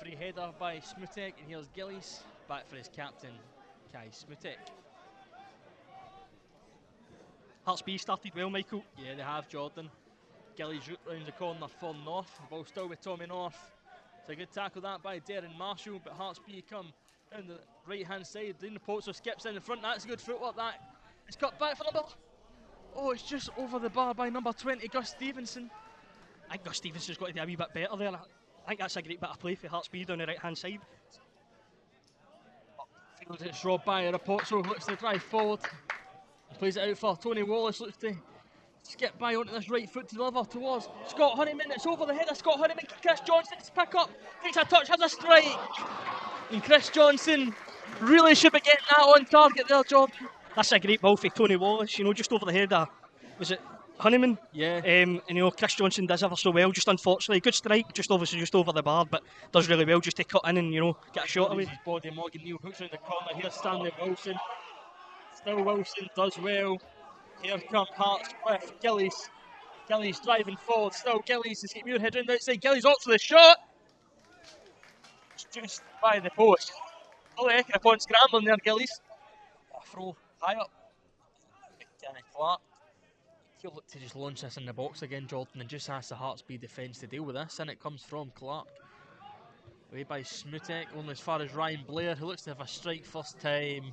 Free header by Smutek, and here's Gillies back for his captain, Kai Smutek. Hearts B started well, Michael. Yeah, they have, Jordan. Gillies round the corner for North. The ball still with Tommy North. It's a good tackle that by Darren Marshall, but Hearts B come down the right hand side. Dean Potso skips in the front. That's a good footwork. That it's cut back for number. Oh, it's just over the bar by number 20, Gus Stevenson. I think Gus Stevenson's got to do a wee bit better there. I think that's a great bit of play for Hearts B down the right hand side. It's robbed by Potso, looks to drive forward. He plays it out for Tony Wallace, looks to skip by onto this right foot to deliver towards Scott Honeyman. It's over the head of Scott Honeyman. Chris Johnson to pick up, takes a touch, has a strike. And Chris Johnson really should be getting that on target there, Jordan. That's a great ball for Tony Wallace, you know, just over the head of, was it Honeyman? Yeah. And you know, Chris Johnson does ever so well, just unfortunately. Good strike, just obviously just over the bar, but does really well just to cut in and, you know, get a shot away. His body, Morgan Neal hooks around the corner. Here's Stanley Wilson. Still Wilson does well. Here comes Hearts with Gillies. Gillies driving forward. Still Gillies has got Muirhead round the outside. Gillies off for the shot. It's just by the post. All the Ekin upon scrambling there, Gillies. A throw high up. Danny Clark. He'll look to just launch this in the box again, Jordan, and just ask the Hearts B defence to deal with this. And it comes from Clark. Away by Smutek, only as far as Ryan Blair, who looks to have a strike first time.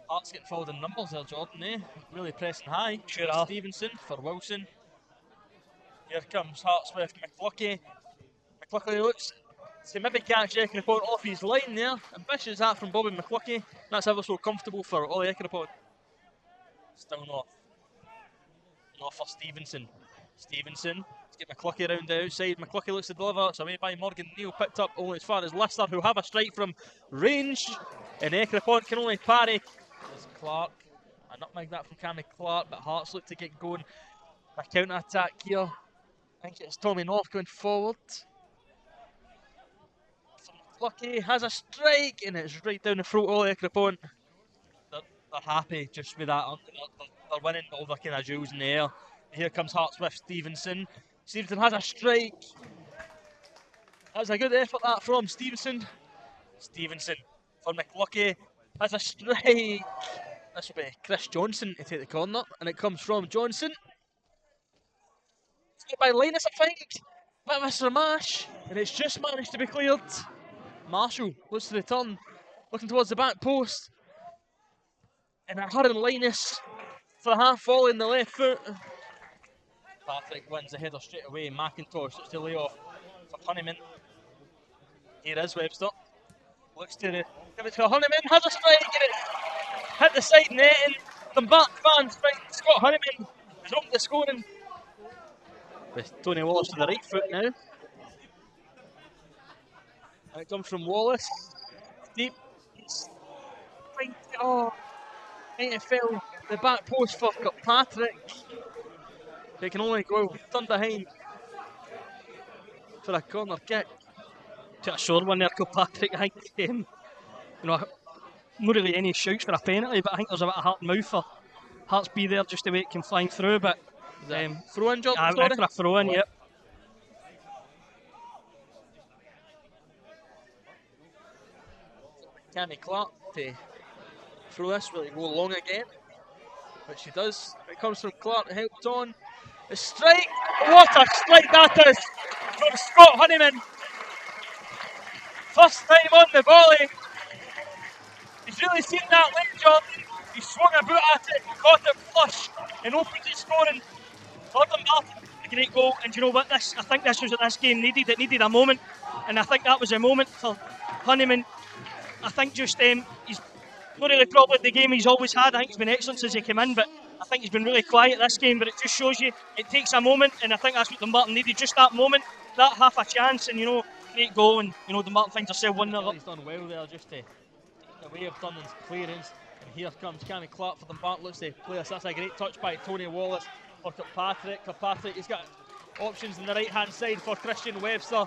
Hearts getting forward in numbers there, Jordan, eh? Really pressing high. Sure are. Stevenson for Wilson. Here comes Hearts with McLucky. McLucky looks to maybe catch Ekinapon off his line there. Ambitious that from Bobby McLucky. That's ever so comfortable for Ollie Ekinapon. Still North. North for Stevenson. Stevenson. Let's get McLucky around the outside. McLucky looks to deliver. It's away by Morgan Neal. Picked up only as far as Lister, who have a strike from range. And Ekinapon can only parry. There's Clark. A nutmeg that from Cammy Clark, but Hearts look to get going. A counter attack here. I think it's Tommy North going forward. McLucky has a strike, and it's right down the throat of Ekinapon. They're happy just with that. They're winning all the kind of jewels in the air. Here comes Hearts with Stevenson. Stevenson has a strike. That's a good effort that from Stevenson. Stevenson for McLucky has a strike. This will be Chris Johnson to take the corner, and it comes from Johnson. It's by Linus, I think. Bit of a smash, and it's just managed to be cleared. Marshall looks to return, looking towards the back post. And a hurrying Linus for the half volley in the left foot. Patrick wins the header straight away. McIntosh looks to lay off for Honeyman. Here is Webster. Looks to give it to Honeyman. Has a strike and it hit the side net. And Dumbarton fans think Scott Honeyman is open to scoring. With Tony Wallace to the right foot now. And it comes from Wallace. Deep. Oh. It fell the back post for Kirkpatrick. They can only go turn behind for a corner kick. To a short one there, Kirkpatrick. I think, you know, not really any shouts for a penalty, but I think there's a bit of heart and mouth for Hearts B there just the way it came flying through. But throw in, Jordan? I for a throw in, yep. Cammy Clark to throw this, will it go long again? Which he does. It comes from Clark, helped on. A strike! What a strike that is from Scott Honeyman! First time on the volley. He's really seen that late, Jordan. He swung a boot at it, caught it flush, and opened it scoring. For Dumbarton. A great goal, and you know what? I think this was what this game needed. It needed a moment, and I think that was a moment for Honeyman. I think just he's not really probably the game he's always had. I think he's been excellent since he came in, but I think he's been really quiet this game. But it just shows you it takes a moment, and I think that's what Dumbarton needed. Just that moment, that half a chance, and you know, great goal, and you know, Dumbarton finds themselves 1-0. He's done well there, just to take away of Dunnan's clearance. And here comes Cammy Clark for Dumbarton. Looks to play this. That's a great touch by Tony Wallace for Kirkpatrick. Kirkpatrick, he's got options on the right hand side for Christian Webster.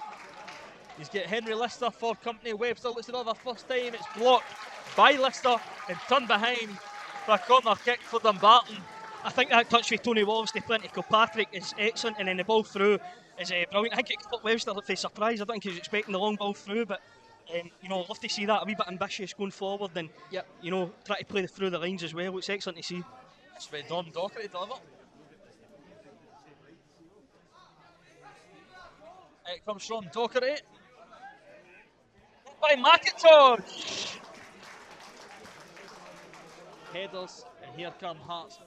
He's got Henry Lister for company. Webster looks at the first time. It's blocked by Lister and turned behind for a corner kick for Dumbarton. I think that touch with Tony Wallace to plenty Kirkpatrick is excellent, and then the ball through. is brilliant. I think it put Webster for surprise. I don't think he was expecting the long ball through, but you know, I'd love to see that a wee bit ambitious going forward and you know, try to play through the lines as well. It's excellent to see. It's been Dom Dockery deliver. It comes from Dockery. By McIntosh. Headers, and here come Hearts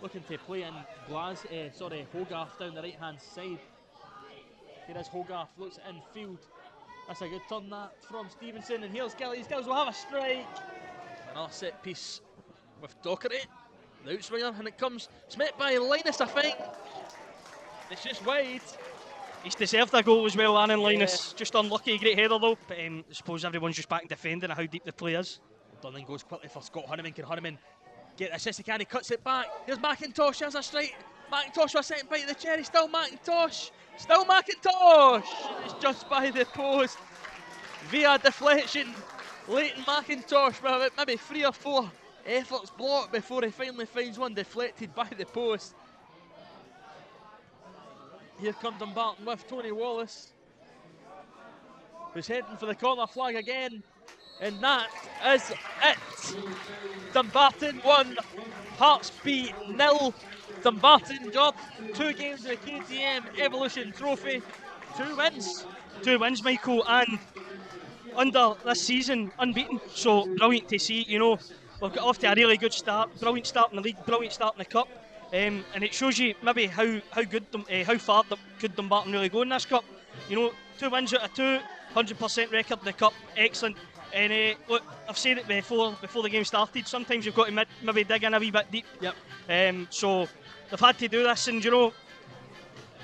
looking to play in Hogarth down the right hand side. Here is Hogarth, looks infield. That's a good turn that from Stevenson, and here's Gillies. Gillies will have a strike. Another set piece with Dockery, the outswinger, and it comes. It's met by Linus, I think. It's just wide. He's deserved a goal as well, Aaron Linus. Just unlucky, great header though. But I suppose everyone's just back defending how deep the play is. Dunning goes quickly for Scott Honeyman. Can Honeyman get assist? He can, he cuts it back. Here's McIntosh, there's a strike. McIntosh for a second bite of the cherry. Still McIntosh. Still McIntosh. It's just by the post. Via deflection. Leighton McIntosh with maybe 3 or 4 efforts blocked before he finally finds one deflected by the post. Here comes Dumbarton with Tony Wallace, who's heading for the corner flag again. And that is it. Dumbarton 1, Hearts B 0. Dumbarton got 2 games of the KDM Evolution Trophy, 2 wins. 2 wins, Michael, and under this season, unbeaten. So brilliant to see, you know. We've got off to a really good start. Brilliant start in the league, brilliant start in the cup. And it shows you maybe how far could Dumbarton really go in this cup. You know, 2 wins out of 2, 100% record in the cup, excellent. And look, I've said it before the game started. Sometimes you've got to maybe dig in a wee bit deep. So they've had to do this, and you know,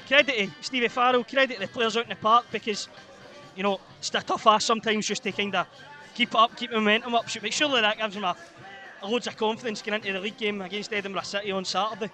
credit to Stevie Farrell, credit to the players out in the park, because you know it's a tough ask sometimes just to kind of keep it up, keep the momentum up. But surely that gives them a loads of confidence going into the league game against Edinburgh City on Saturday.